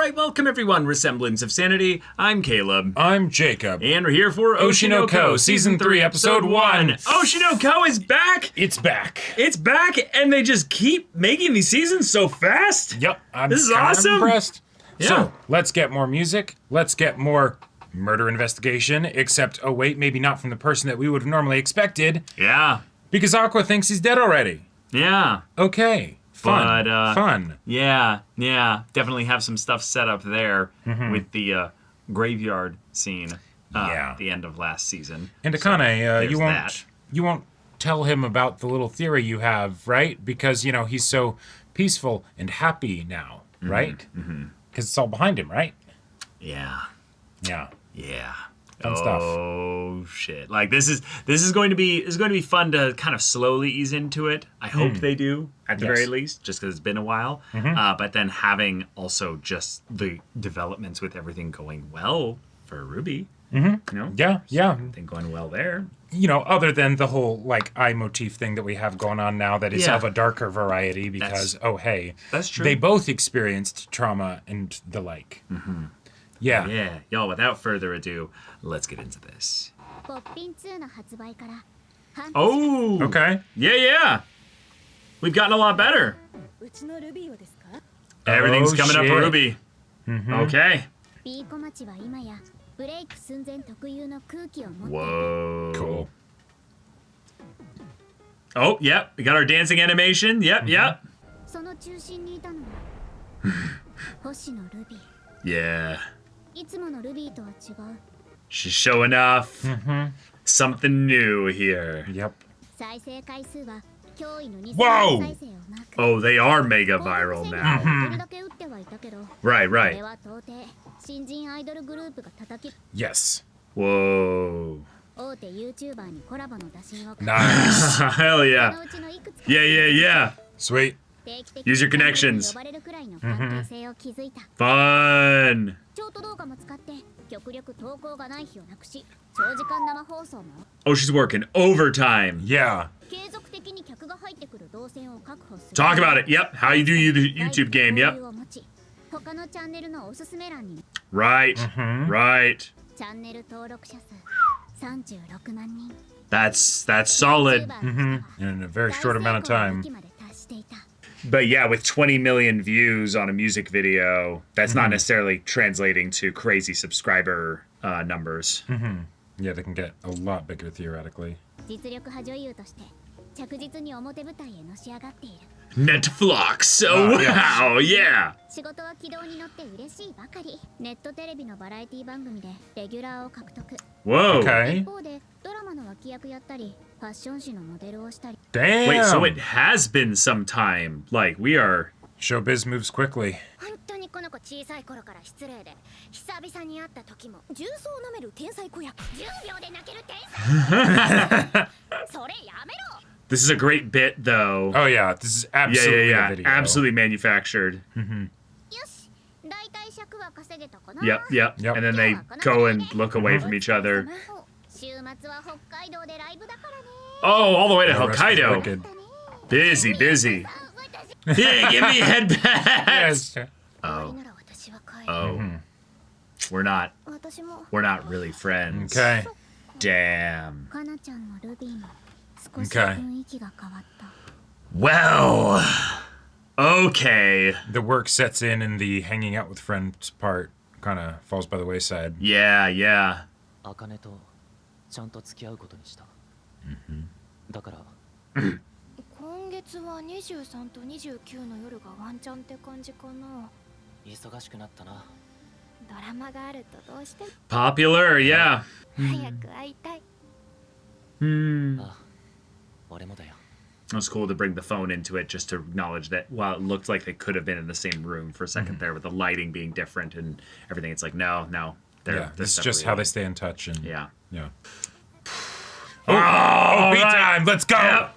right, welcome everyone. Semblance of Sanity. I'm Caleb. I'm Jacob. And we're here for Oshi No Ko, Season 3, Episode 1. Oshi No Ko is back! It's back. It's back, and they just keep making these seasons so fast. Yep, I'm This is kind of awesome. impressed. Yeah. So, let's get more music. Let's get more murder investigation, except, oh wait, maybe not from the person that we would have normally expected, Yeah. because Aqua thinks he's dead already. Yeah. Okay. Fun. But, Fun. Yeah. Definitely have some stuff set up there with the graveyard scene at the end of last season. And Akane, there's you won't tell him about the little theory you have, right? Because, you know, he's so peaceful and happy now, right? Because it's all behind him, right? Yeah. Yeah. Fun stuff. Oh shit! Like this is going to be fun to kind of slowly ease into it. I hope they do at the very least, just because it's been a while. But then having also just the developments with everything going well for Ruby. You know, Yeah. everything going well there. You know, other than the whole like eye motif thing that we have going on now, that is Yeah. of a darker variety because That's true. they both experienced trauma and the like. Yeah. Yeah, y'all. Without further ado, let's get into this. ポッピン2の発売から半年 Oh, Okay. Yeah. We've gotten a lot better. うちのルビーをですか Everything's coming up for shit. Ruby. Okay. ビーコ町は今やブレイク寸前特有の空気を持っている Whoa. Cool. Oh, yep. We got our dancing animation. Yep. その中心にいたのは星野ルビ Yeah. ーいつものルビーとは違う She's showing off something new here. Yep. 再生回数は驚異の2000 Whoa! 万再生をマーク Oh, they are mega viral 広告宣 now. 言を売るだけ打ってはいたけど Right, これ right. は到底新人アイドルグループが叩き Yes. Whoa. 大手 YouTuber にコラボの打診をかけ Nice. Hell そ yeah. のうちのいくつか Yeah. Sweet. 定期的 Use your に connections. 呼ばれるくらいの関係性を築いた Fun. ショート動画も使って極力投稿がない日をなくし長時間生放送も Oh, she's working overtime. Yeah. 継続的に客が入ってくる動線を確保する Talk about it. Yep. How you do the YouTube game. 交 Yep. 流を持ち他のチャンネルのおすすめ欄に Right. Right. チャンネル登録者数36万人 That's solid. In a very short amount of time. 大成功の域まで達していた But yeah, with 20 million views on a music video, that's not necessarily translating to crazy subscriber numbers. Yeah, they can get a lot bigger theoretically. 実力派女優として着実に表舞台へのし上がっている Netflix. Oh, wow. Yeah. 仕事は軌道に乗って嬉しいばかりネットテレビのバラエティ番組でレギュラーを獲得 Whoa. 一 Okay. 方でドラマの脇役やったりファッション誌のモデルをしたり Damn. Wait, so it has been some time. Like, we are... Showbiz moves quickly. 本当にこの子小さい頃から失礼で久々に会った時も重曹を舐める天才子役10秒で泣ける天才それやめろ This is a great bit, though. Oh yeah, this is absolutely Yeah. a video. Absolutely manufactured. よし大体尺は稼げたかな Yep. Yep. And then they go and look away from each other. 週末は北海道でライブだからね Oh, all the way to The rest is Hokkaido. wicked. Busy. Yeah, give me a head back. Yes. Oh. なら私は帰る Oh. We're not 私も really friends. Okay. Damn. かなちゃんのルビーも少し Okay. 雰囲気が変わった Well, okay. The work sets in and the hanging out with friends part kind of falls by the wayside. Yeah. 茜とちゃんと付き合うことにした、だから今月は23と29の夜がワンチャンって感じかな忙しくなったな。ドラマがあるとどうしても Popular, yeah. 早く会いたい Hmm. ああ、俺もだよ。 It was cool to bring the phone into it just to acknowledge that while it looked like they could have been in the same room for a 2nd there with the lighting being different and everything, it's like, no. Yeah, this is just how they stay in touch and Yeah. yeah. Oh, beat time, let's go. Yep.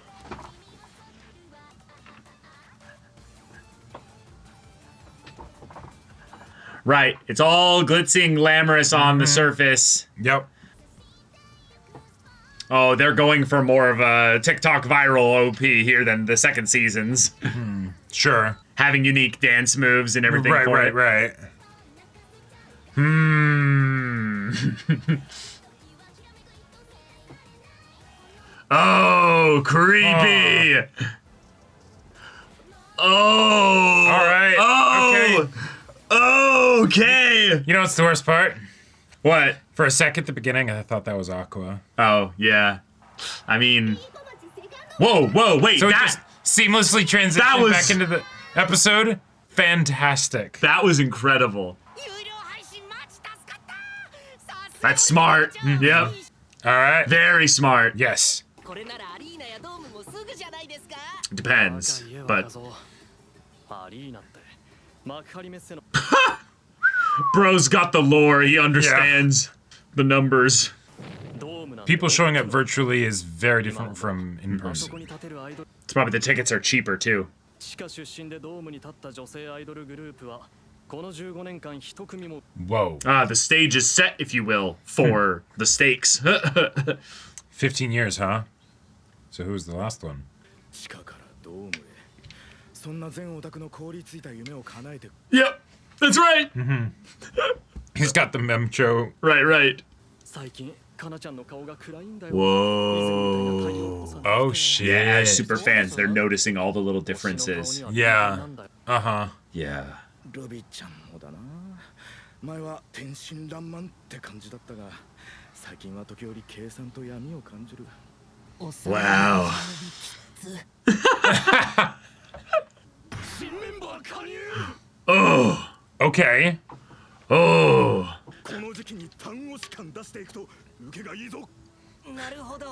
Right. It's all glitzy and glamorous on the surface. Yep. Oh, they're going for more of a TikTok viral OP here than the second seasons. Sure. Having unique dance moves and everything for it. Right. Oh, creepy. Oh. All right. Oh. Okay. You know what's the worst part? What? For a second at the beginning, I thought that was Aqua. Oh, yeah. I mean, whoa, wait. So it that just seamlessly transitioned was- back into the episode. Fantastic. that was incredible. That's smart. Yep. All right. Very smart. Yes. Depends, but bro's got the lore. He understands the numbers. People showing up virtually is very different from in person. It's probably the tickets are cheaper too. 地下出身でドームに立った女性アイドルグループはこの15年間一組も Whoa. The stage is set, if you will, for the stakes. 15 years, huh? So who was the last one? 地下からドームへそんな全オタクの凍りついた夢を叶えて Yep, that's right. He's got the memcho. Right. 最近かなちゃんの顔が暗いんだよ Whoa. Oh shit. Yeah, as super fans, they're noticing all the little differences. Yeah. Uh-huh. Yeah. ルビちゃんもだな前は天真爛漫って感じだったが最近は時折計算と闇を感じる Wow. 新メンバー加入 Oh. Okay. Oh. この時期に単語しか出していくと受けがいいぞなるほど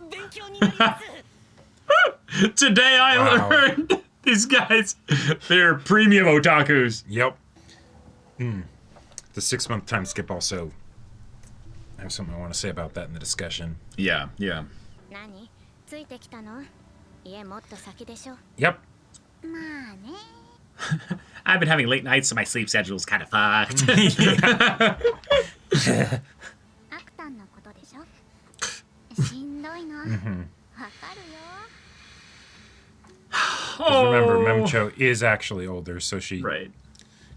勉強になります Today I Wow. learned these guys, they're premium otakus. Yep. The 6-month time skip also. I have something I want to say about that in the discussion. Yeah. 何ついてきたの家もっと先でしょ Yep. まあね I've been having late nights, so my sleep schedule's kind of fucked. アクタンのことでしょしんどいのわかるよ Because remember, Memcho is actually older, so she Right.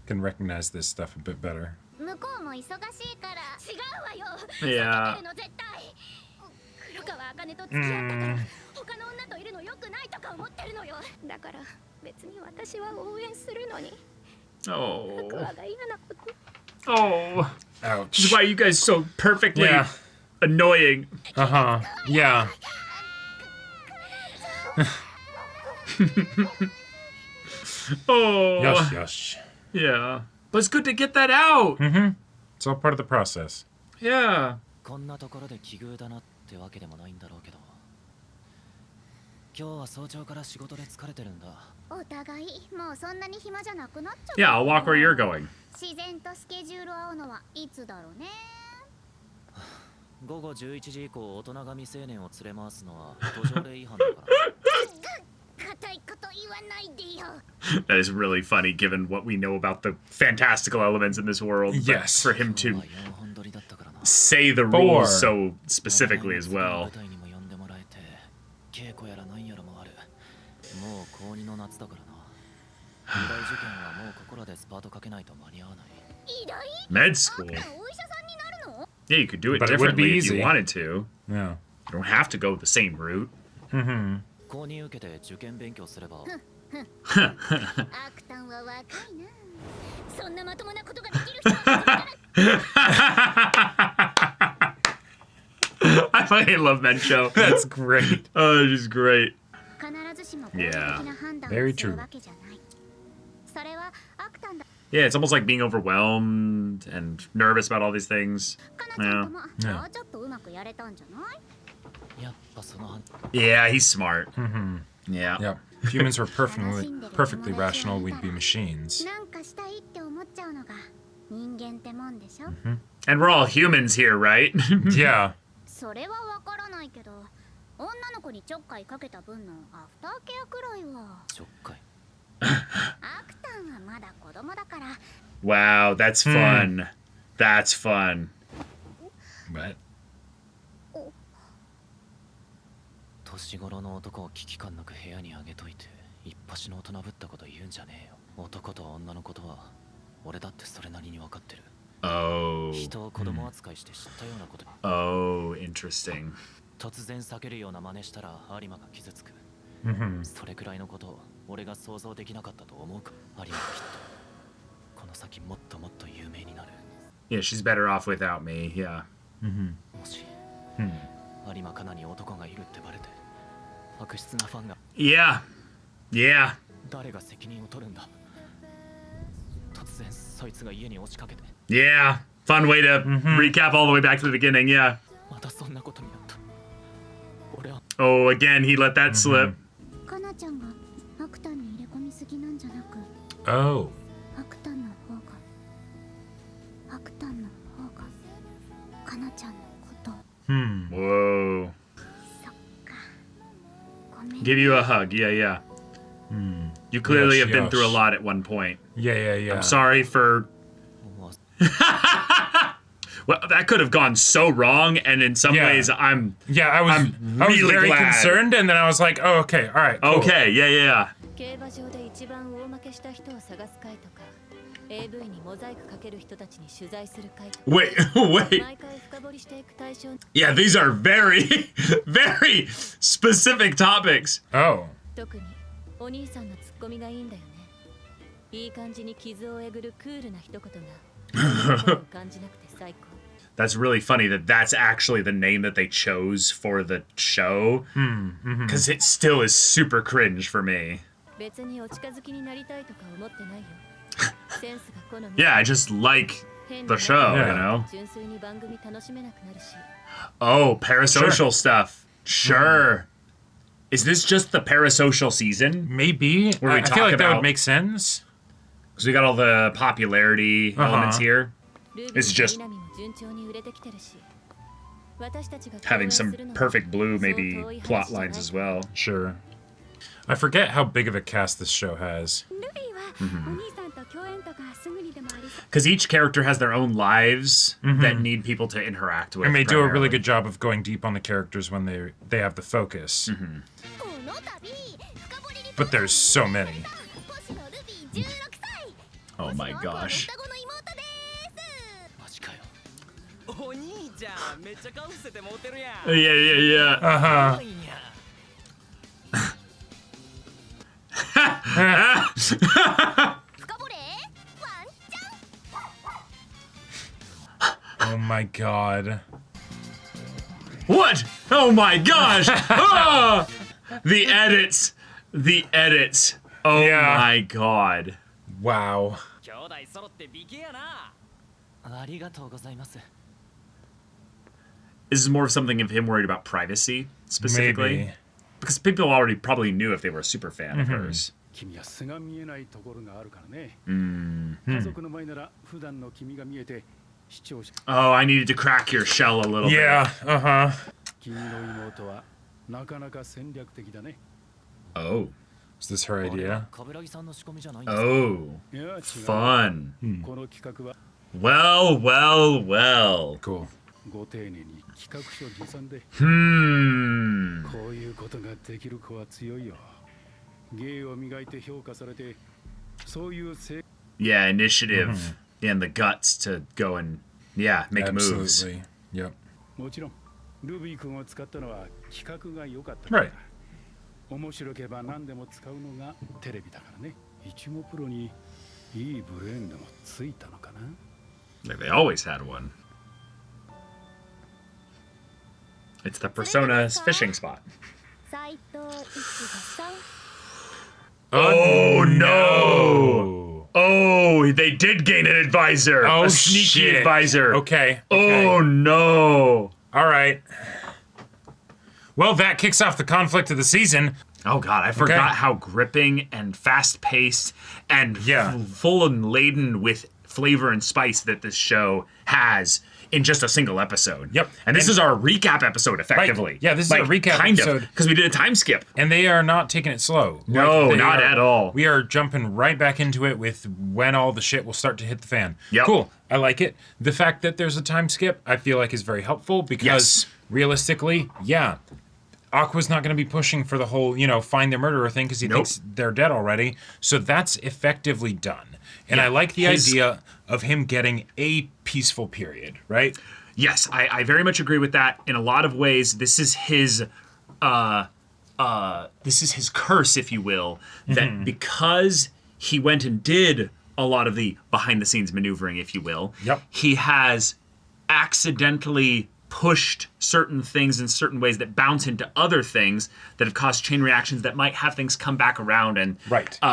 can recognize this stuff a bit better. 向こうも忙しいから違うわよいや避けてるの絶対黒川茜と付き合ったから他の女といるの良くないとか思ってるのよだから別に私は応援するのに Oh. 黒川が嫌なこと Oh. This is Ouch. why you guys so perfectly Yeah. annoying. Uh-huh. Yeah. Oh. Yosh. Yeah. But it's good to get that out. It's all part of the process. Yeah. こんなところで奇遇だなってわけでもないんだろうけど今日は早朝から仕事で疲れてるんだお互いもうそんなに暇じゃなくなっちゃった Yeah, I'll walk where you're going. 自然とスケジュール合うのはいつだろうね午後11時以降大人が未成年を連れ回すのは途上令違反だから硬いこと言わないでよ That is really funny given what we know about the fantastical elements in this world. But Yes. For him 今日 to は4本撮りだったからな say the rules so specifically as well. 舞台にも呼んでもらえて稽古やらなんやらもあるもう高2の夏だからな二大受験はもうここらでスパートかけないと間に合わない偉大 Med あん school. たお医者さんになるの Yeah, you could do it But it would be differently if you easy. wanted to. Yeah. You don't have to go the same route. 高2受けて受験勉強すればアクタンは若いなそんなまともなことができる人は I fucking love Mencho. That's great. Oh, she's great. 必ずしも合理的な判断を Very する true. わけじゃないそれはアクタンだ Yeah, it's almost like being overwhelmed and nervous about all these things. かなちゃんとも Yeah. もうちょっとうまくやれたんじゃないやっぱその判 Yeah, he's smart. Yeah. Yep. If humans were perfectly rational, we'd be machines. なんかしたいって思っちゃうのが人間ってもんでしょ And we're all humans here, right? Yeah. それはわからないけど女の子にちょっかいかけた分のアフターケアくらいはちょっかいアクタンはまだ子供だから Wow, that's fun. That's fun. What? 年頃の男を危機感なく部屋にあげといて一発の大人ぶったこと言うんじゃねえよ男と女のことは俺だってそれなりに分かってる Oh. 人を子供扱いして知ったようなこと、 Oh, interesting. 突然避けるような真似したら有馬が傷つく。それくらいのことを俺が想像できなかったと思うか。有馬はきっとこの先もっともっと有名になる。 Yeah, she's better off without me. Yeah. もし、有馬かなに男がいるってバレて悪質なファンが Yeah. Yeah. 誰が責任を取るんだ。突然そいつが家に押しかけて Yeah. Fun way to recap all the way back to the beginning. Yeah. またそんなことになった。俺は Oh, again, he let that slip. かなちゃんがアクタンに入れ込みすぎなんじゃなく、 Oh. アクタンの方がかなちゃんのことを。 Whoa. そっか。ごめん。 Give you a hug. Yeah, yeah. You clearly Yes, have been through a yes. lot at one point. Yeah, yeah, yeah. I'm sorry for. 思わず Well, that could have gone so wrong, and in some Yeah. ways, I'm Yeah, I was really very glad. concerned, and then I was like, oh, okay, all right, cool. okay. Yeah, yeah. 競馬場で一番大負けした人を探す会とか、AV にモザイクかける人たちに取材する会とか、 Wait, wait. 毎回深掘りしていく対象。 Yeah, these are very, very specific topics. Oh. 特にお兄さんのツッコミがいいんだよね。いい感じに傷をえぐるクールな一言が心を感じなくて最高。 That's really funny that that's actually the name that they chose for the show, because it still is super cringe for me. 別にお近づきになりたいとか思ってないよ。センスが好み。 Yeah, I just like 変 the な show, Yeah. you know. 純粋に番組楽しめなくなるし。 Oh, parasocial stuff. Sure. Is this just the parasocial season? Maybe. Where we I talk feel like that about- would make sense. Because we got all the popularity elements here. ルビ It's ー just とミナミも順調に売れてきてるし。私たちが Having some 共演するのは perfect blue, そう maybe 遠い plot 話じゃない lines as well. Sure. I forget how big of a cast this show has. ルビーはお兄さんと共演とかすぐにでもありそう。 Because each character has their own lives that need people to interact with. And they do a really primarily. good job of going deep on the characters when they have the focus. この度深掘りに But there's so many. 星野ルビー16歳。 Oh my 星野 gosh. 双子の妹です。マジかよ。お兄ちゃんめっちゃ顔伏せてモテるやん Yeah, yeah, yeah. Uh-huh. いいんや 深掘れワンちゃん。 Oh my god. What? Oh my gosh! Ah! The edits. The edits. Oh Yeah. my god. Wow. 兄弟揃って美形やなありがとうございます。 This is more of something of him worried about privacy, specifically. Maybe. Because people already probably knew if they were a super fan of hers. 君は素が見えないところがあるからね。家族の前なら普段の君が見えて視聴者 Oh, I needed to crack your shell a little Yeah, uh-huh. 君の妹はなかなか戦略的だね。 bit. Oh. Is this her あれは idea? 冠城さんの仕込みじゃないんですか。 Oh. いや違う。 Fun. この企画は Well, well, well. Cool. ご丁寧に企画書持参で Hmm. こういうことができる子は強いよ。芸を磨いて評価されてそういう性 Yeah, initiative and the guts to go and, yeah, make moves. Absolutely. Yep. もちろんルビー君を使ったのは企画が良かったから Right. 面白ければ何でも使うのがテレビだからね。いちごプロにいいブレーンでもついたのかな。 Like they always had one. It's the Persona's fishing spot. 斉藤一馬さん。 Oh no! Oh, they did gain an advisor. Oh, a sneaky shit. advisor. Okay. Oh no! All right. Well, that kicks off the conflict of the season. Oh god, I forgot how gripping and fast-paced and Yeah. full and laden with flavor and spice that this show has in just a single episode. Yep. And this is our recap episode, effectively. Yeah, this is our recap kind episode. of, because we did a time skip. And they are not taking it slow. No, they not are- at all. We are jumping right back into it with when all the shit will start to hit the fan. Yep. Cool. I like it. The fact that there's a time skip, I feel like is very helpful because Yes. realistically, yeah, Aqua's not going to be pushing for the whole, find their murderer thing because he Nope. thinks they're dead already. So that's effectively done. And Yeah, I like the his- idea of him getting a peaceful period, right? Yes, I very much agree with that. In a lot of ways, this is his curse, if you will, that because he went and did a lot of the behind the scenes maneuvering, if you will, he has accidentally pushed certain things in certain ways that bounce into other things that have caused chain reactions that might have things come back around and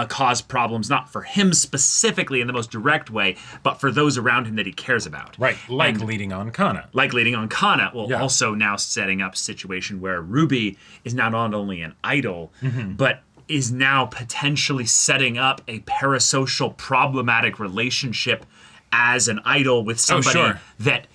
cause problems, not for him specifically in the most direct way, but for those around him that he cares about. Right, leading on Kana. Like leading on Kana. Well, also now setting up a situation where Ruby is now not only an idol, but is now potentially setting up a parasocial problematic relationship as an idol with somebody that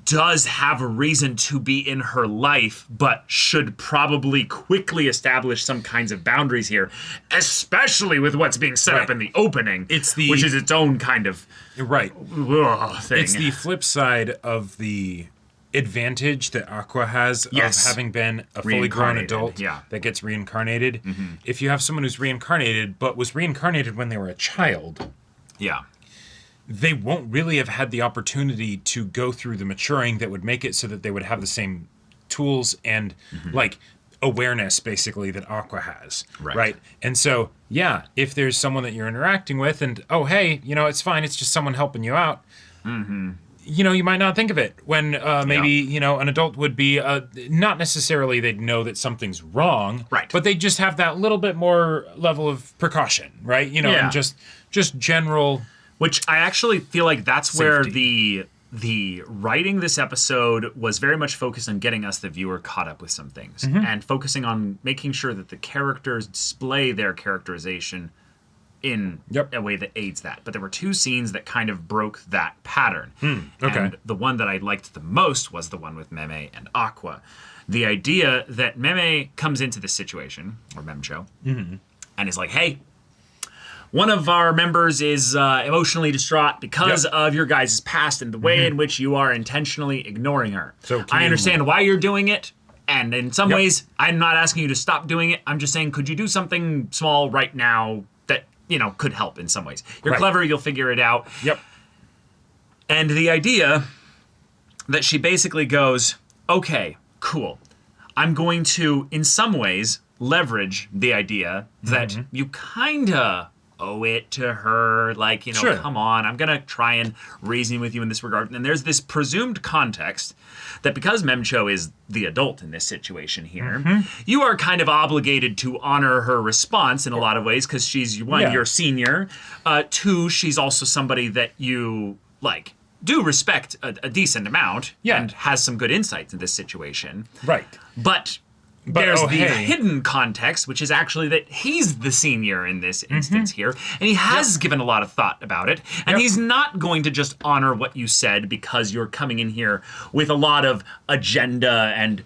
does have a reason to be in her life, but should probably quickly establish some kinds of boundaries here, especially with what's being set up in the opening, which is its own kind of thing. It's the flip side of the advantage that Aqua has of having been a fully grown adult that gets reincarnated. If you have someone who's reincarnated, but was reincarnated when they were a child, they won't really have had the opportunity to go through the maturing that would make it so that they would have the same tools and like awareness basically that Aqua has. Right. And so, if there's someone that you're interacting with and, oh, hey, it's fine. It's just someone helping you out. You might not think of it when maybe, an adult would be not necessarily they'd know that something's wrong, but they just have that little bit more level of precaution, right? And just general. Which I actually feel like that's where the writing this episode was very much focused on getting us, the viewer, caught up with some things and focusing on making sure that the characters display their characterization in a way that aids that. But there were two scenes that kind of broke that pattern. And the one that I liked the most was the one with Meme and Aqua. The idea that Meme comes into this situation, or Memcho, and is like, hey, one of our members is emotionally distraught because of your guys' past and the way in which you are intentionally ignoring her. So I understand why you're doing it, and in some ways, I'm not asking you to stop doing it. I'm just saying, could you do something small right now that, could help in some ways? You're clever, you'll figure it out. And the idea that she basically goes, okay, cool. I'm going to, in some ways, leverage the idea that you kinda owe it to her, like, come on, I'm gonna try and reason with you in this regard. And there's this presumed context that because Memcho is the adult in this situation here, you are kind of obligated to honor her response in a lot of ways, because she's, one, your senior, two, she's also somebody that you, like, do respect a decent amount and has some good insights in this situation. But there's the hidden context, which is actually that he's the senior in this instance here, and he has given a lot of thought about it, and he's not going to just honor what you said because you're coming in here with a lot of agenda and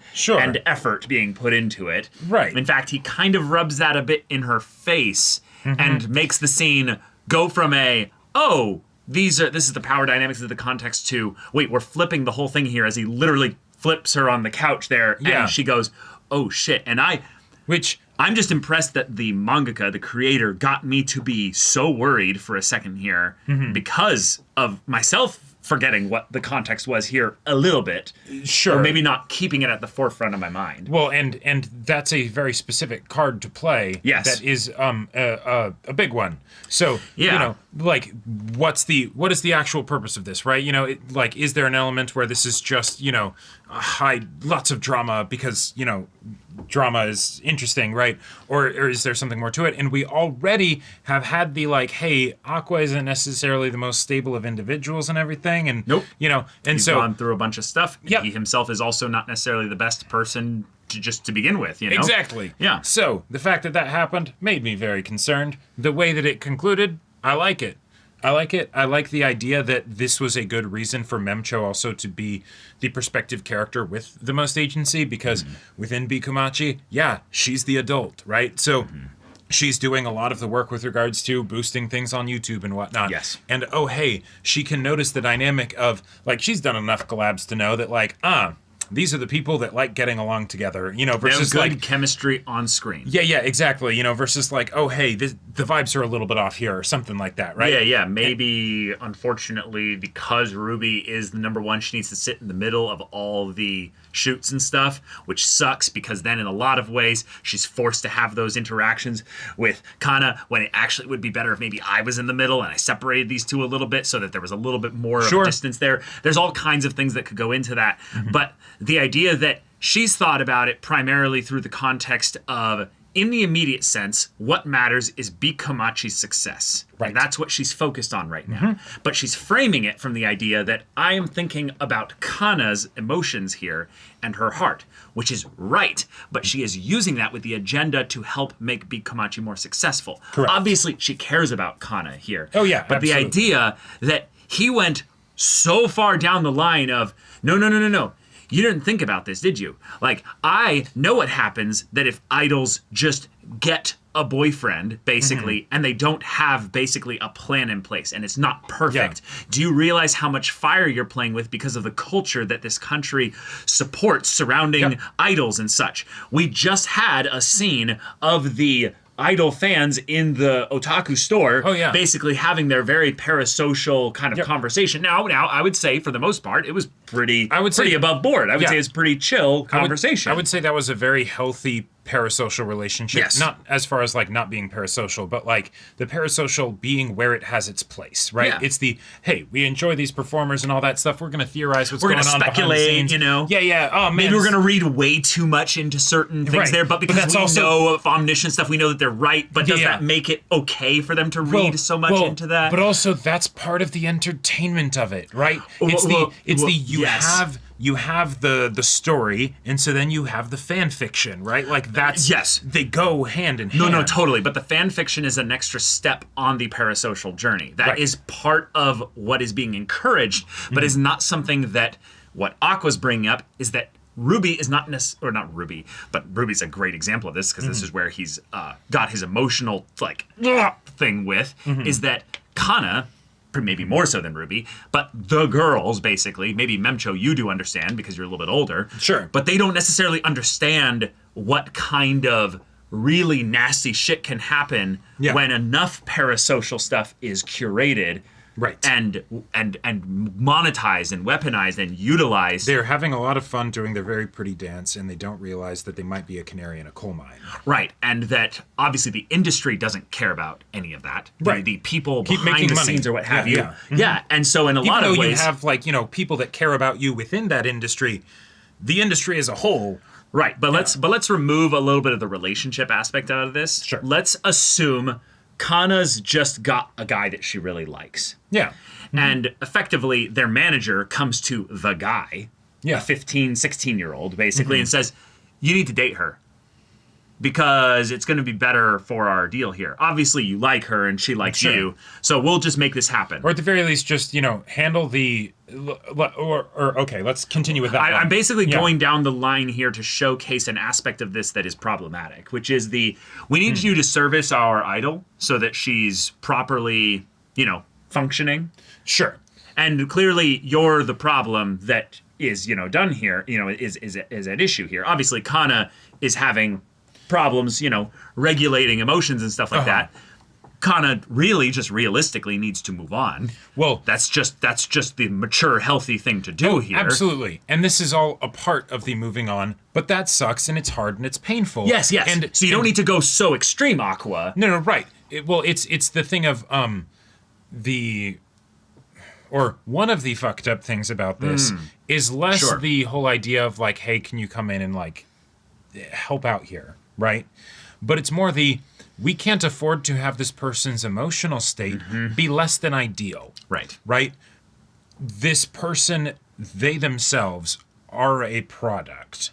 effort being put into it. In fact, he kind of rubs that a bit in her face and makes the scene go from this is the power dynamics of the context to, wait, we're flipping the whole thing here, as he literally flips her on the couch there, and she goes, oh shit. And I'm just impressed that the mangaka, the creator, got me to be so worried for a second here because of myself forgetting what the context was here a little bit. Or maybe not keeping it at the forefront of my mind. Well, and that's a very specific card to play. That is a big one. So, like, what is the actual purpose of this, right? Is there an element where this is just, lots of drama because, drama is interesting, right? Or is there something more to it? And we already have had the, like, hey, Aqua isn't necessarily the most stable of individuals and everything. And, and he's gone through a bunch of stuff. He himself is also not necessarily the best person to begin with, Exactly. So the fact that happened made me very concerned. The way that it concluded, I like it. I like the idea that this was a good reason for Memcho also to be the perspective character with the most agency, because within Bikumachi, she's the adult, right? So she's doing a lot of the work with regards to boosting things on YouTube and whatnot. And she can notice the dynamic of, like, she's done enough collabs to know that, like, these are the people that like getting along together, you know, versus they have good like chemistry on screen. Yeah, exactly. You know, versus like, oh, hey, the vibes are a little bit off here or something like that, right? Yeah. Maybe, unfortunately, because Ruby is the number one, she needs to sit in the middle of all the shoots and stuff, which sucks because then in a lot of ways, she's forced to have those interactions with Kana when it actually would be better if maybe I was in the middle and I separated these two a little bit so that there was a little bit more of distance there. There's all kinds of things that could go into that. But the idea that she's thought about it primarily through the context of, in the immediate sense, what matters is Bikomachi's success. Right. That's what she's focused on right now. But she's framing it from the idea that I am thinking about Kana's emotions here and her heart, which is right. But she is using that with the agenda to help make Bikomachi more successful. Correct. Obviously, she cares about Kana here. Oh, yeah, But absolutely. the idea that he went so far down the line of, no. You didn't think about this, did you? Like, I know what happens that if idols just get a boyfriend, basically, and they don't have basically a plan in place, and it's not perfect. Yeah. Do you realize how much fire you're playing with because of the culture that this country supports surrounding idols and such? We just had a scene of the idol fans in the otaku store basically having their very parasocial kind of conversation. Now I would say for the most part it was pretty above board. I would say it's pretty chill conversation. I would say that was a very healthy parasocial relationship. Yes. Not as far as like not being parasocial, but like the parasocial being where it has its place, right? Yeah. It's the, hey, we enjoy these performers and all that stuff. We're going to theorize what's We're going gonna on behind the speculate, scenes. you know? Yeah. Oh, man. Maybe we're going to read way too much into certain things there, but because that's we also, know of omniscient stuff, we know that they're right, but does that make it okay for them to read so much into that? But also that's part of the entertainment of it, right? You have the story, and so then you have the fan fiction, right? Like that's they go hand in hand. No, totally. But the fan fiction is an extra step on the parasocial journey. That is part of what is being encouraged, but is not something that what Aqua's bringing up is that Ruby is not necessarily, or not Ruby, but Ruby's a great example of this because this is where he's got his emotional thing with, is that Kana, maybe more so than Ruby, but the girls, basically, maybe Memcho, you do understand because you're a little bit older. Sure. But they don't necessarily understand what kind of really nasty shit can happen when enough parasocial stuff is curated. Right. And monetized and weaponized and utilized. They're having a lot of fun doing their very pretty dance, and they don't realize that they might be a canary in a coal mine. Right. And that obviously the industry doesn't care about any of that. Right. The people Keep behind making the money. scenes or what have you. Yeah. Yeah. And so in a lot of ways, you have like, you know, people that care about you within that industry, the industry as a whole. Right. But let's remove a little bit of the relationship aspect out of this. Sure. Let's assume Kana's just got a guy that she really likes. Yeah. And effectively, their manager comes to the guy, Yeah. a 15, 16-year-old, basically, and says, you need to date her because it's going to be better for our deal here. Obviously, you like her and she likes you, so we'll just make this happen. Or at the very least, just, you know, handle the... okay, let's continue with that one. I'm basically going down the line here to showcase an aspect of this that is problematic, which is we need you to service our idol so that she's properly, you know, functioning. Sure. And clearly you're the problem that is, you know, done here, you know, is at issue here. Obviously, Kana is having problems, you know, regulating emotions and stuff like that. Kana really just realistically needs to move on. Well, that's just the mature, healthy thing to do here. Absolutely. And this is all a part of the moving on, but that sucks and it's hard and it's painful. Yes. And so you don't need to go so extreme, Aqua. No, right. It's the thing of one of the fucked up things about this is less the whole idea of like, hey, can you come in and like help out here, right? But it's more we can't afford to have this person's emotional state be less than ideal. Right. Right? This person, they themselves are a product.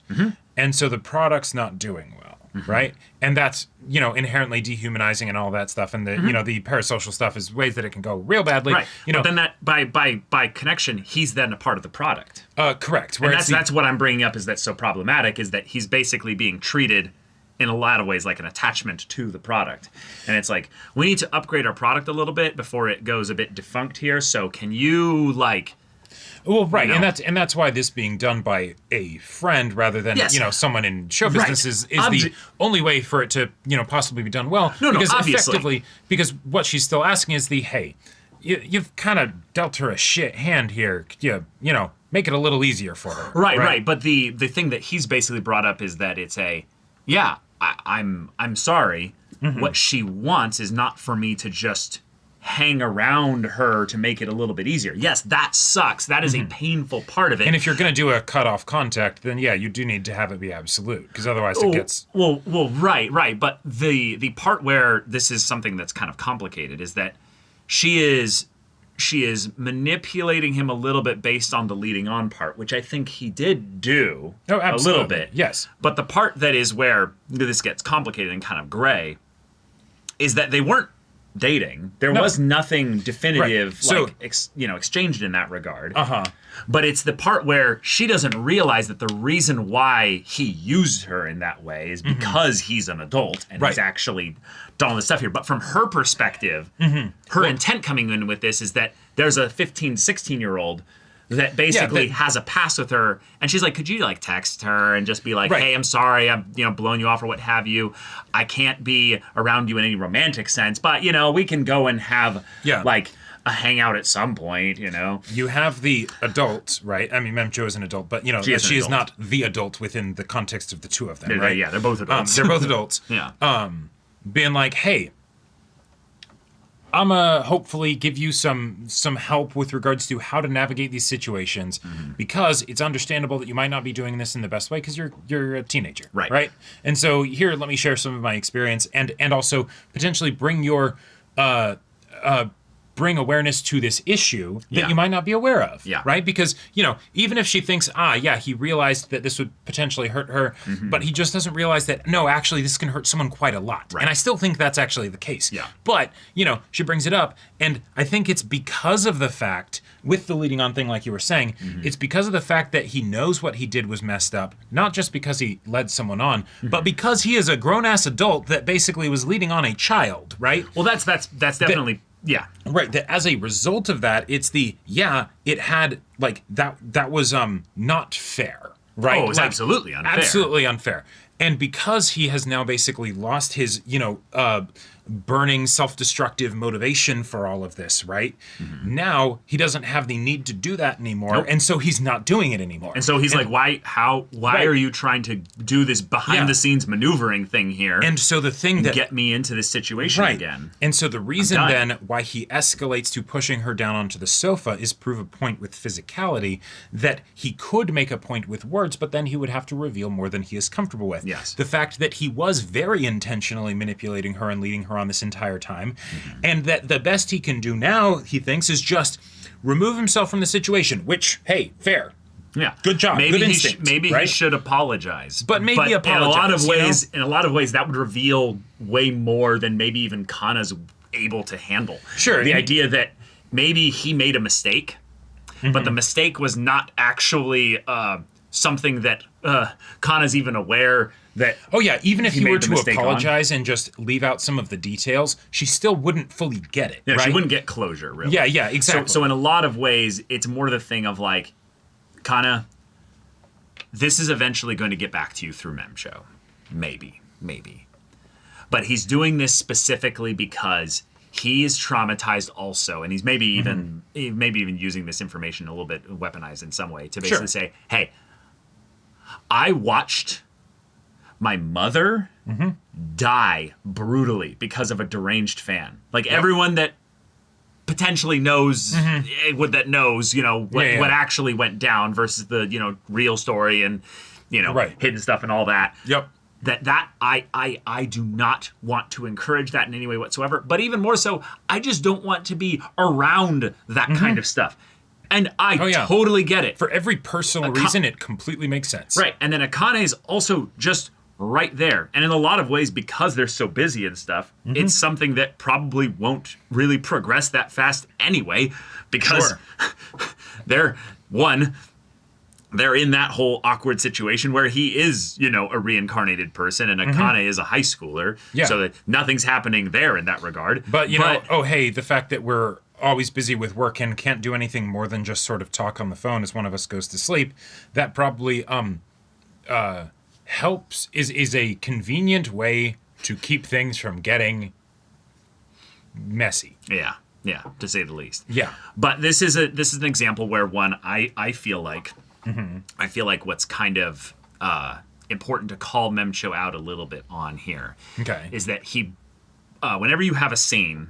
And so the product's not doing well. Right? And that's, you know, inherently dehumanizing and all that stuff. And the, you know, the parasocial stuff is ways that it can go real badly. Right. You know, but then that by connection, he's then a part of the product. Correct. And that's what I'm bringing up is that's so problematic is that he's basically being treated in a lot of ways like an attachment to the product. And it's like, we need to upgrade our product a little bit before it goes a bit defunct here. So can you like Well, right, and that's why this being done by a friend rather than someone in show business is the only way for it to possibly be done well. Because obviously. Because what she's still asking is hey, you've kind of dealt her a shit hand here. Make it a little easier for her. Right. But the thing that he's basically brought up is that it's I'm sorry. Mm-hmm. What she wants is not for me to just hang around her to make it a little bit easier. Yes, that sucks. That is a painful part of it. And if you're going to do a cut-off contact, then you do need to have it be absolute, because otherwise it gets... Well, right. But the part where this is something that's kind of complicated is that she is manipulating him a little bit based on the leading on part, which I think he did do a little bit. Yes. But the part that is where this gets complicated and kind of gray is that they weren't dating. There was nothing definitive, exchanged in that regard. But it's the part where she doesn't realize that the reason why he used her in that way is because he's an adult and he's actually done all this stuff here. But from her perspective, her intent coming in with this is that there's a 15, 16-year-old that basically has a pass with her, and she's like, could you text her and just be like, hey, I'm sorry, I'm blowing you off or what have you. I can't be around you in any romantic sense, but we can go and have a hangout at some point. You have the adult, right? I mean, Memcho is an adult, but she is not the adult within the context of the two of them, right? Yeah, they're both adults. They're both adults. Being like, hey, I'm gonna hopefully give you some help with regards to how to navigate these situations, because it's understandable that you might not be doing this in the best way because you're a teenager, right? And so here, let me share some of my experience and also potentially bring your bring awareness to this issue that you might not be aware of, right? Because, even if she thinks, he realized that this would potentially hurt her, but he just doesn't realize that, no, actually, this can hurt someone quite a lot. And I still think that's actually the case. But, she brings it up, and I think it's because of the fact, with the leading on thing like you were saying, it's because of the fact that he knows what he did was messed up, not just because he led someone on, but because he is a grown-ass adult that basically was leading on a child, right? Well, that's definitely... Right. That as a result of that, it's it had that was not fair. Right. Oh, it's absolutely unfair. Absolutely unfair. And because he has now basically lost his, burning self-destructive motivation for all of this, right? Now he doesn't have the need to do that anymore, and so he's not doing it anymore. And so he's like, why are you trying to do this behind the scenes maneuvering thing here? And so the thing that get me into this situation again. And so the reason then why he escalates to pushing her down onto the sofa is prove a point with physicality that he could make a point with words, but then he would have to reveal more than he is comfortable with. Yes. The fact that he was very intentionally manipulating her and leading her on this entire time, and that the best he can do now, he thinks, is just remove himself from the situation, which, hey, fair. Yeah. Good job. Maybe good instinct, he should apologize. But maybe apologize. In a lot of ways, that would reveal way more than maybe even Kana's able to handle. Sure. The idea that maybe he made a mistake, but the mistake was not actually something that Kana's even aware that... Oh, yeah, even if he were to apologize and just leave out some of the details, she still wouldn't fully get it, right? She wouldn't get closure, really. Yeah, exactly. So in a lot of ways, it's more the thing of Kana, this is eventually going to get back to you through Memcho. Maybe. But he's doing this specifically because he is traumatized also, and he's maybe even using this information a little bit weaponized in some way to basically say, hey, I watched my mother die brutally because of a deranged fan. Everyone that potentially knows what actually went down versus the real story and hidden stuff and all that. Yep. That I do not want to encourage that in any way whatsoever. But even more so, I just don't want to be around that kind of stuff. And I totally get it. For every personal reason, it completely makes sense. Right. And then Akane is also just right there. And in a lot of ways, because they're so busy and stuff, it's something that probably won't really progress that fast anyway, because they're in that whole awkward situation where he is, a reincarnated person and Akane is a high schooler. Yeah. So that nothing's happening there in that regard. But, hey, the fact that we're always busy with work and can't do anything more than just sort of talk on the phone as one of us goes to sleep, that probably helps, is a convenient way to keep things from getting messy. Yeah, to say the least. Yeah. But this is an example where I feel like what's kind of important to call Memcho out a little bit on here is that he whenever you have a scene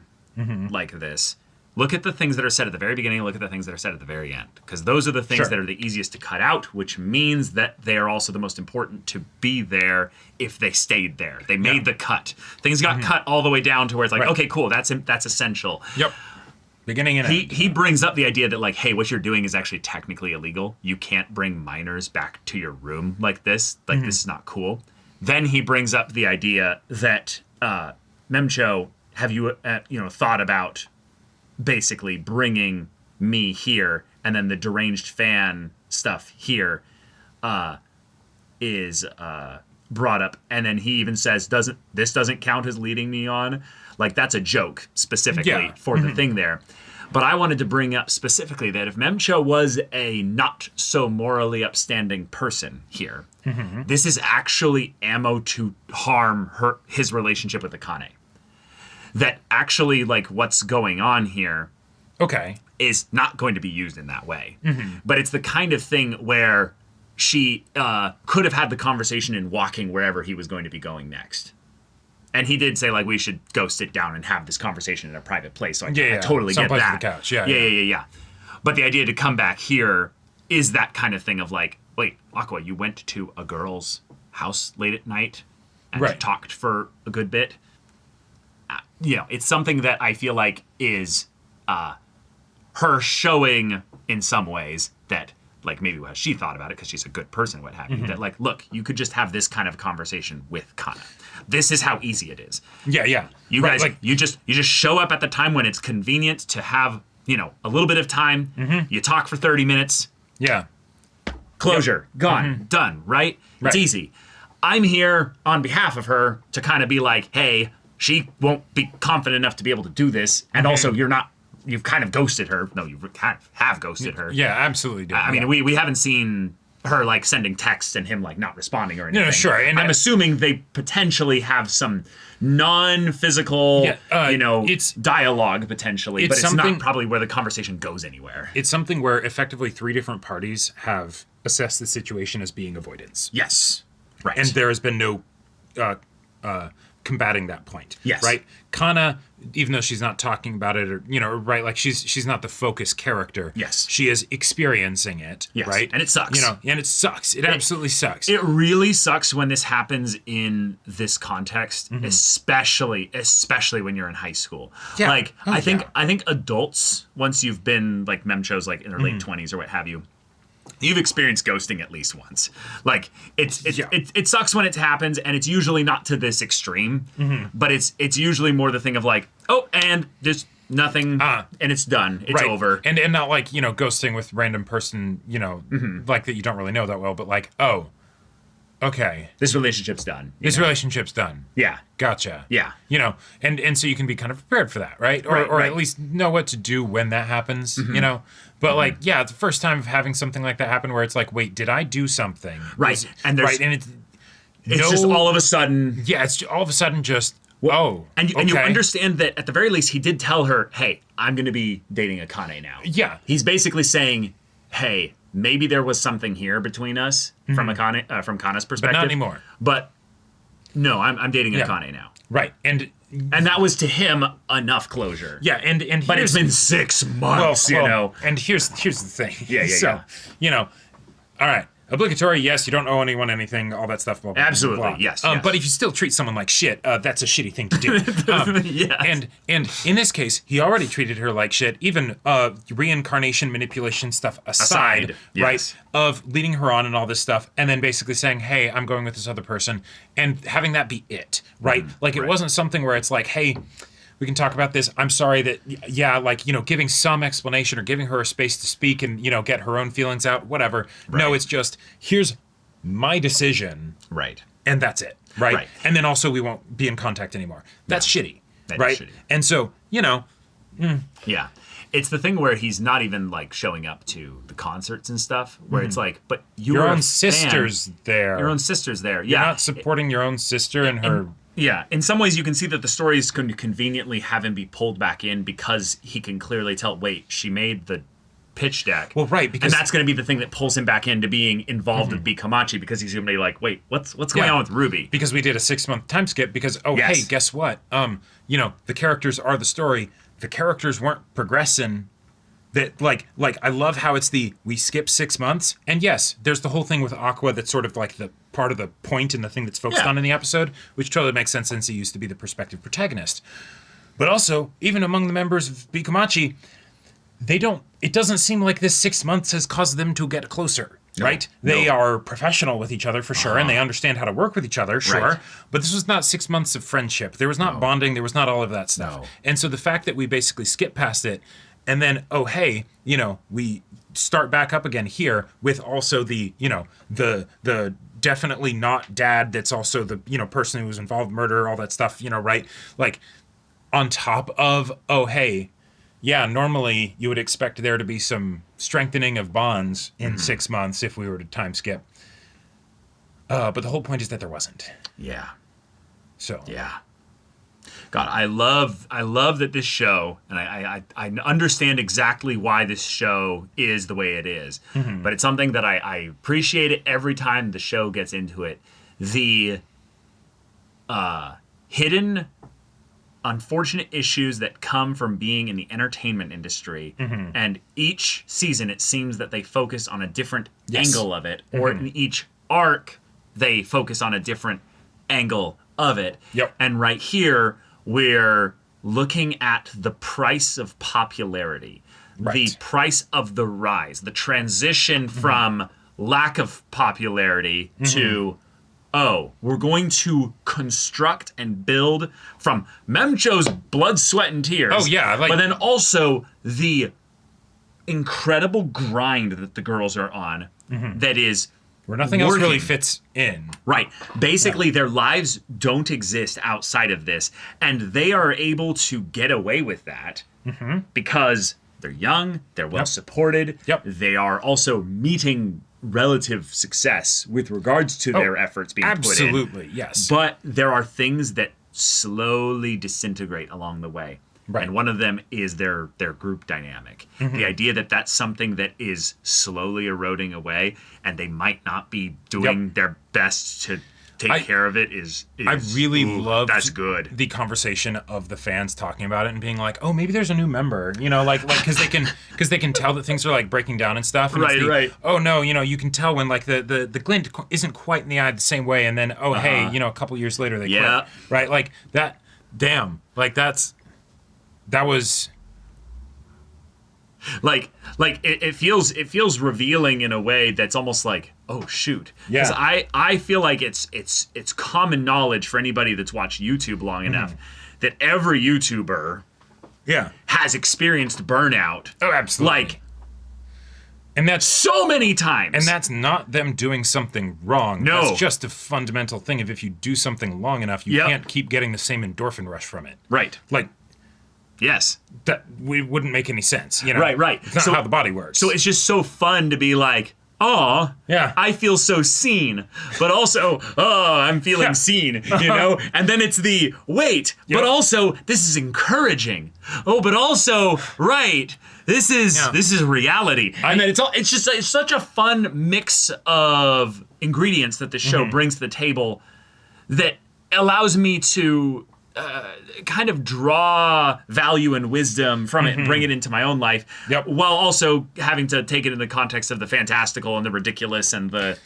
like this, look at the things that are said at the very beginning, look at the things that are said at the very end, because those are the things that are the easiest to cut out, which means that they are also the most important to be there if they stayed there. They made the cut. Things got cut all the way down to where it's like, okay, cool, that's essential. Yep. Beginning and end. He brings up the idea that, like, hey, what you're doing is actually technically illegal. You can't bring minors back to your room like this. Like, this is not cool. Then he brings up the idea that, Memcho, have you, thought about basically bringing me here, and then the deranged fan stuff here is brought up, and then he even says, this doesn't count as leading me on? Like, that's a joke specifically for the thing there. But I wanted to bring up specifically that if Memcho was a not so morally upstanding person here, this is actually ammo to harm his relationship with Akane. That actually, like, what's going on here is not going to be used in that way. But it's the kind of thing where she could have had the conversation in walking wherever he was going to be going next. And he did say, like, we should go sit down and have this conversation in a private place. So I totally get that. On the couch. Yeah. But the idea to come back here is that kind of thing of like, wait, Aqua, you went to a girl's house late at night and talked for a good bit. It's something that I feel like is her showing in some ways that, like, maybe what she thought about it because she's a good person, what have you, that, like, look, you could just have this kind of conversation with Kana. This is how easy it is. Yeah. You guys, like, you just show up at the time when it's convenient to have, a little bit of time. You talk for 30 minutes. Yeah. Closure. Gone. Done. Right? It's easy. I'm here on behalf of her to kind of be like, hey, she won't be confident enough to be able to do this. And also, you've kind of ghosted her. No, you kind of have ghosted her. Yeah, absolutely. I mean, we haven't seen her, like, sending texts and him, like, not responding or anything. No, sure. And I'm assuming they potentially have some non-physical, it's dialogue potentially, but it's not probably where the conversation goes anywhere. It's something where effectively 3 different parties have assessed the situation as being avoidance. Yes. Right. And there has been no combating that point. Yes. Right? Kana, even though she's not talking about it, or right, like she's not the focus character. Yes. She is experiencing it. Yes. Right? And it sucks. And it sucks. It absolutely sucks. It really sucks when this happens in this context, especially when you're in high school. Yeah. Like, I think adults, once you've been, like, Memcho's, like, in their late 20s or what have you, you've experienced ghosting at least once. Like, it sucks when it happens, and it's usually not to this extreme, but it's usually more the thing of, like, oh, and just nothing, and it's done. It's over. And not like, ghosting with random person, like, that you don't really know that well, but like, oh, okay. This relationship's done. Relationship's done. Yeah. Gotcha. Yeah. And so you can be kind of prepared for that, right? Or at least know what to do when that happens, But like, the first time of having something like that happen where it's like, wait, did I do something? Right. And there's and it's just all of a sudden. Yeah, it's all of a sudden just And you understand that at the very least he did tell her, hey, I'm gonna be dating Akane now. Yeah. He's basically saying, hey, maybe there was something here between us from Akane, from Kana's perspective. But not anymore. But no, I'm dating Akane now. Right. And that was to him enough closure. Yeah, and but it's been 6 months, And here's the thing. So, all right. Obligatory, yes, you don't owe anyone anything, all that stuff. Blah, blah, absolutely, blah, blah. Yes, But if you still treat someone like shit, that's a shitty thing to do. And in this case, he already treated her like shit, even reincarnation manipulation stuff aside, right? Of leading her on and all this stuff, and then basically saying, hey, I'm going with this other person, and having that be it, right? It wasn't something where it's like, hey, we can talk about this. I'm sorry that, giving some explanation or giving her a space to speak and, get her own feelings out, whatever. Right. No, it's just, here's my decision. Right. And that's it. Right. And then also we won't be in contact anymore. That's shitty. That right. Shitty. And so, Yeah. it's the thing where he's not even like showing up to the concerts and stuff. Where it's like, but your own sister's there. Your own sister's there. You're not supporting your own sister and her. Yeah, in some ways you can see that the story is going to conveniently have him be pulled back in because he can clearly tell, wait, she made the pitch deck. Well, right, because... And that's going to be the thing that pulls him back into being involved with Bikomachi, because he's going to be like, wait, what's going on with Ruby? Because we did a 6-month time skip because, hey, guess what? The characters are the story. The characters weren't progressing. That like I love how it's we skip 6 months, and yes, there's the whole thing with Aqua that's sort of like the part of the point and the thing that's focused on in the episode, which totally makes sense since he used to be the perspective protagonist. But also, even among the members of Bikomachi, it doesn't seem like this 6 months has caused them to get closer, right? They are professional with each other for sure, and they understand how to work with each other, sure. Right. But this was not 6 months of friendship. There was not bonding. There was not all of that stuff. No. And so the fact that we basically skip past it, and then, we start back up again here with also the definitely not dad that's also the, person who was involved in murder, all that stuff, right? Like, on top of, normally you would expect there to be some strengthening of bonds in 6 months if we were to time skip. But the whole point is that there wasn't. Yeah. So. Yeah. God, I love that this show, and I understand exactly why this show is the way it is, but it's something that I appreciate it every time the show gets into it. The hidden, unfortunate issues that come from being in the entertainment industry, and each season it seems that they focus on a different angle of it, or in each arc they focus on a different angle of it. Yep. And right here, we're looking at the price of popularity, the price of the rise, the transition from lack of popularity to, we're going to construct and build from Memcho's blood, sweat, and tears. Oh, yeah. But then also the incredible grind that the girls are on that is... Where nothing else really fits in. Right. Basically, their lives don't exist outside of this, and they are able to get away with that because they're young, they're well supported, they are also meeting relative success with regards to their efforts being put in. Absolutely, yes. But there are things that slowly disintegrate along the way. Right. And one of them is their group dynamic. The idea that that's something that is slowly eroding away, and they might not be doing their best to take care of it is I really love that's good. The conversation of the fans talking about it and being like, oh, maybe there's a new member, because they can tell that things are like breaking down and stuff. And right. Oh no, you can tell when like the glint isn't quite in the eye the same way, and then hey, a couple years later they quit. Right, like that. Damn, like that was like it feels revealing in a way that's almost like, oh shoot. Because I feel like it's common knowledge for anybody that's watched YouTube long enough that every YouTuber has experienced burnout. Oh, absolutely. Like, and that's so many times. And that's not them doing something wrong. No. That's just a fundamental thing of if you do something long enough, you can't keep getting the same endorphin rush from it. Right. Like, yes. That wouldn't make any sense, Right. It's not how the body works. So it's just so fun to be like, oh, I feel so seen, but also, I'm feeling seen, And then it's the, wait, but also, this is encouraging. Oh, but also, right, this is reality. And then it's such a fun mix of ingredients that the show brings to the table that allows me to kind of draw value and wisdom from it and bring it into my own life, while also having to take it in the context of the fantastical and the ridiculous and the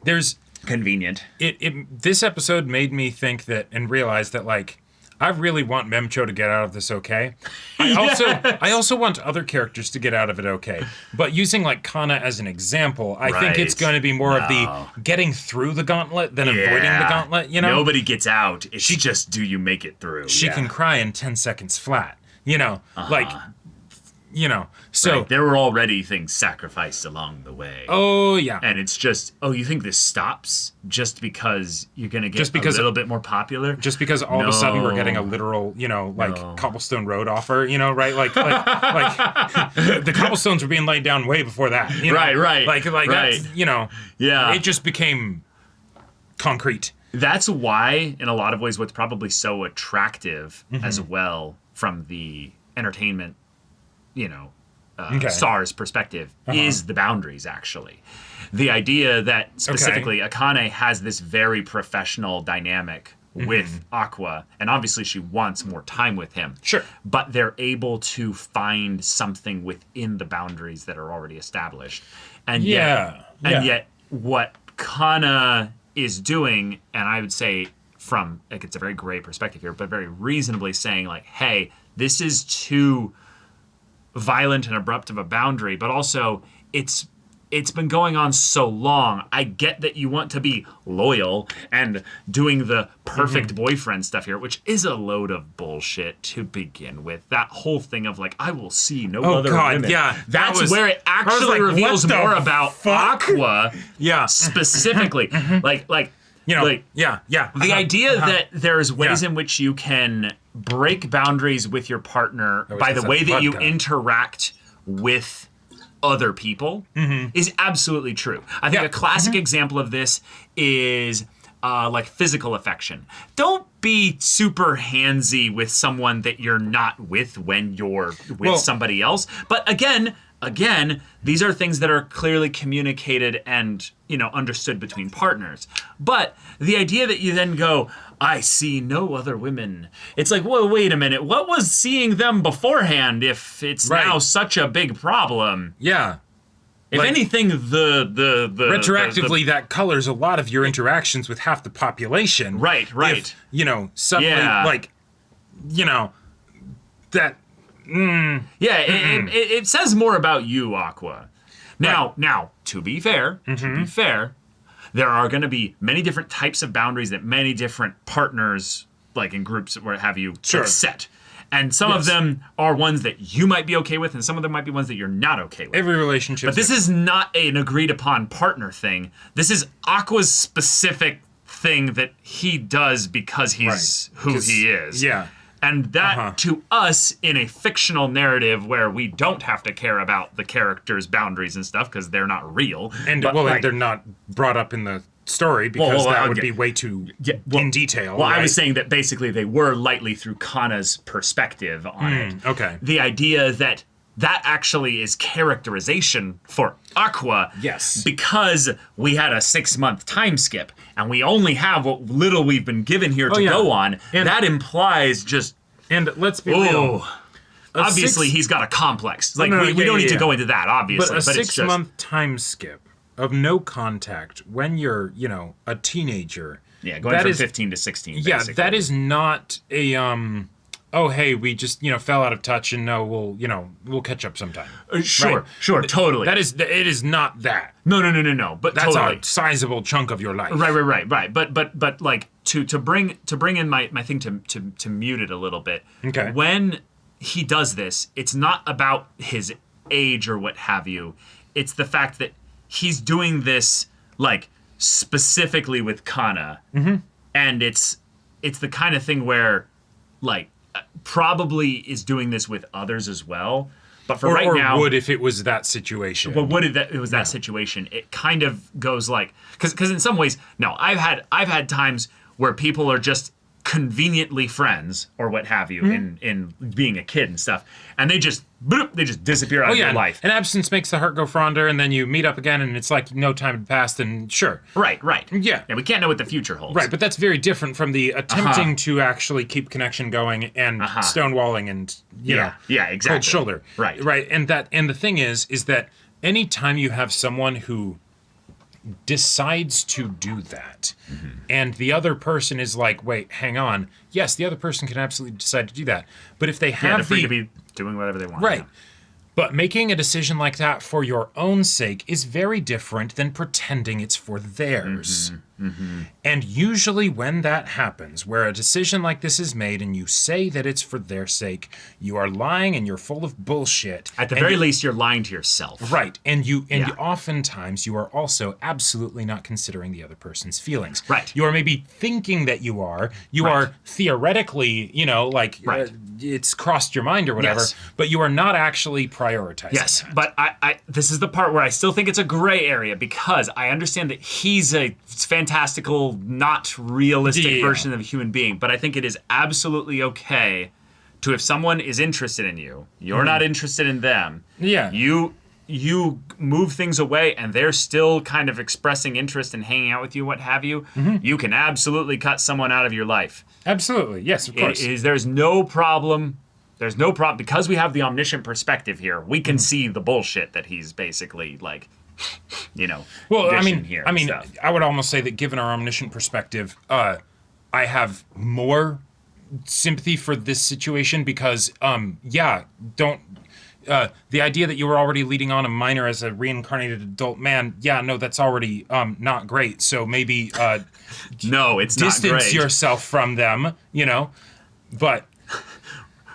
there's convenient. This episode made me think that and realize that like I really want Memcho to get out of this okay. I also want other characters to get out of it okay. But using like Kana as an example, I think it's going to be more of the getting through the gauntlet than avoiding the gauntlet, Nobody gets out. It's just, do you make it through? She can cry in 10 seconds flat, like so right. There were already things sacrificed along the way. Oh yeah, and it's just, you think this stops just because you're gonna get a little bit more popular? Just because all of a sudden we're getting a literal, cobblestone road offer, right? Like the cobblestones were being laid down way before that. Right. Like right. That's, yeah, it just became concrete. That's why, in a lot of ways, what's probably so attractive as well from the entertainment, star's perspective is the boundaries, actually. The idea that specifically Akane has this very professional dynamic with Aqua, and obviously she wants more time with him. Sure. But they're able to find something within the boundaries that are already established. And yet what Kana is doing, and I would say from, it's a very gray perspective here, but very reasonably saying, like, hey, this is too violent and abrupt of a boundary, but also it's been going on so long. I get that you want to be loyal and doing the perfect boyfriend stuff here, which is a load of bullshit to begin with. That whole thing of like, I will see no other women. Yeah, that's where it actually reveals more about Aqua. Yeah, specifically, the idea that there's ways in which you can break boundaries with your partner by the way that you interact with other people is absolutely true. I think a classic example of this is like physical affection. Don't be super handsy with someone that you're not with when you're with somebody else. But again, these are things that are clearly communicated and, understood between partners. But the idea that you then go, I see no other women. It's like, well, wait a minute. What was seeing them beforehand if it's now such a big problem? Yeah. If anything, the retroactively, that colors a lot of your interactions with half the population. Right. If, suddenly, that... it says more about you, Aqua. Now, to be fair, there are going to be many different types of boundaries that many different partners, like in groups, where have you set. And some of them are ones that you might be okay with, and some of them might be ones that you're not okay with. Every relationship. But this is not an agreed upon partner thing. This is Aqua's specific thing that he does because he's who he is. Yeah. And that, to us, in a fictional narrative where we don't have to care about the characters' boundaries and stuff because they're not real. And they're not brought up in the story because that would be way too in detail. Well, I was saying that basically they were lightly through Kana's perspective on it. Okay. The idea that actually is characterization for Aqua. Yes. Because we had a 6-month time skip and we only have what little we've been given here to go on. And that implies just... And let's be real. Obviously, he's got a complex. Like, we don't need to go into that, obviously. But a 6-month time skip of no contact when you're, a teenager. Yeah, going from 15 to 16, basically. Yeah, that is not a... oh, hey, we just, fell out of touch and we'll catch up sometime. Sure, totally. It is not that. No, but that's totally. a sizable chunk of your life. Right. But like to bring in my thing to mute it a little bit. Okay. When he does this, it's not about his age or what have you. It's the fact that he's doing this like specifically with Kana. And it's the kind of thing where like probably is doing this with others as well, but for right now, would if it was that situation. But would if it was that situation? It kind of goes like because in some ways, no, I've had times where people are just conveniently friends or what have you in being a kid and stuff, and they just disappear out of your life. And absence makes the heart go fonder, and then you meet up again, and it's like no time had passed, and sure. Right. Yeah. And we can't know what the future holds. Right, but that's very different from the attempting to actually keep connection going and stonewalling and, exactly. cold shoulder. Right. And the thing is that anytime you have someone who decides to do that, and the other person is like, wait, hang on. Yes, the other person can absolutely decide to do that. But if they have they're free to be doing whatever they want. Right. Yeah. But making a decision like that for your own sake is very different than pretending it's for theirs. And usually when that happens, where a decision like this is made and you say that it's for their sake, you are lying and you're full of bullshit. At the very least, you're lying to yourself. Right. And you oftentimes you are also absolutely not considering the other person's feelings. Right. You are maybe thinking that you are. You are theoretically, it's crossed your mind or whatever, but you are not actually prioritizing. Yes, but I this is the part where I still think it's a gray area, because I understand that he's a fantastical, not realistic version of a human being, but I think it is absolutely okay to, if someone is interested in you, you're not interested in them. Yeah. You move things away and they're still kind of expressing interest in hanging out with you, what have you. You can absolutely cut someone out of your life. Absolutely. Yes, of course. There's no problem. There's no problem, because we have the omniscient perspective here. We can see the bullshit that he's basically like, well, I mean, stuff. I would almost say that given our omniscient perspective, I have more sympathy for this situation because, the idea that you were already leading on a minor as a reincarnated adult man, that's already not great. So maybe no, it's not great. Distance yourself from them, but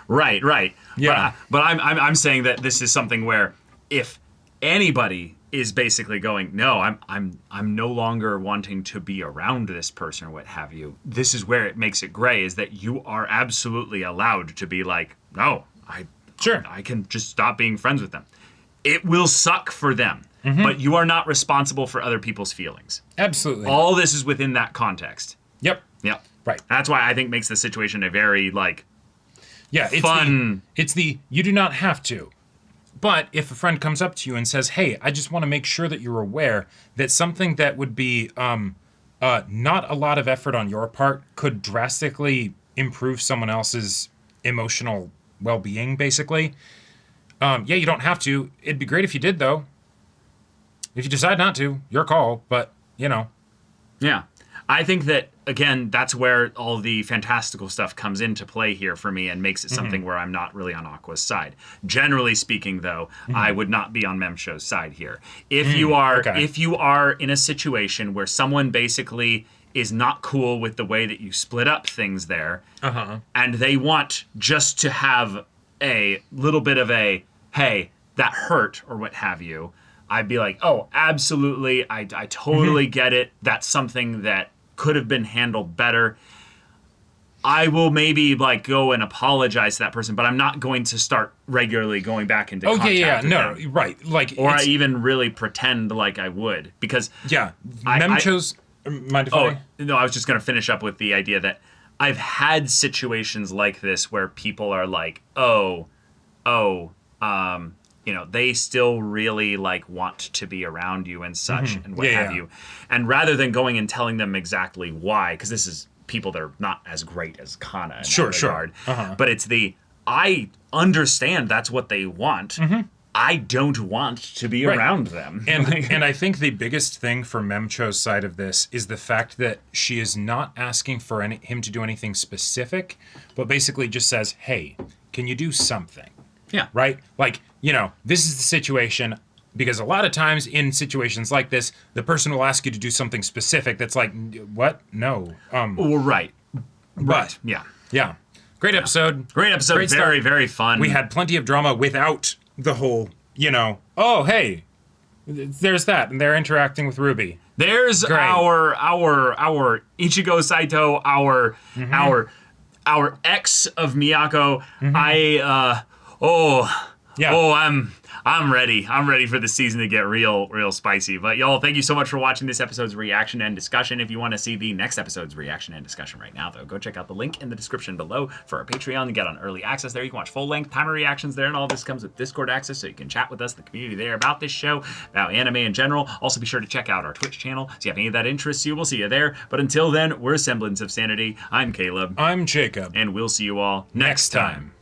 right, yeah. But I'm saying that this is something where if anybody is basically going, no, I'm no longer wanting to be around this person or what have you, this is where it makes it gray, is that you are absolutely allowed to be like, no, I can just stop being friends with them. It will suck for them, but you are not responsible for other people's feelings. Absolutely. All this is within that context. Yep. Right. That's why I think makes the situation a very it's fun. It's you do not have to. But if a friend comes up to you and says, hey, I just want to make sure that you're aware that something that would be not a lot of effort on your part could drastically improve someone else's emotional well-being, basically. You don't have to. It'd be great if you did, though. If you decide not to, your call, but, Yeah. I think that, again, that's where all the fantastical stuff comes into play here for me and makes it something where I'm not really on Aqua's side. Generally speaking, though, I would not be on Memcho's side here. If you are in a situation where someone basically is not cool with the way that you split up things there, and they want just to have a little bit of a, hey, that hurt, or what have you, I'd be like, oh, absolutely, I totally get it. That's something that could have been handled better. I will maybe go and apologize to that person, but I'm not going to start regularly going back into contact with them. Right. Or I even really pretend like I would, because Memcho's... Mind if no, I was just going to finish up with the idea that I've had situations like this where people are like, they still really want to be around you and such and what have you. And rather than going and telling them exactly why, because this is people that are not as great as Kana in that regard, but it's I understand that's what they want. I don't want to be around them. And I think the biggest thing for Memcho's side of this is the fact that she is not asking for him to do anything specific, but basically just says, hey, can you do something? Yeah. Right? This is the situation, because a lot of times in situations like this, the person will ask you to do something specific that's like, what? No. Right. But, yeah. Great episode. Great episode. Very, start. Very fun. We had plenty of drama without the whole, oh, hey, there's that, and they're interacting with Ruby. There's our Ichigo Saito, our ex of Miyako. I'm ready. I'm ready for the season to get real spicy. But y'all, thank you so much for watching this episode's reaction and discussion. If you want to see the next episode's reaction and discussion right now, though, go check out the link in the description below for our Patreon and get on early access there. You can watch full-length timer reactions there, and all this comes with Discord access, so you can chat with us, the community there, about this show, about anime in general. Also, be sure to check out our Twitch channel. So if you have any of that interests you, we'll see you there. But until then, we're Semblance of Sanity. I'm Caleb. I'm Jacob. And we'll see you all next time.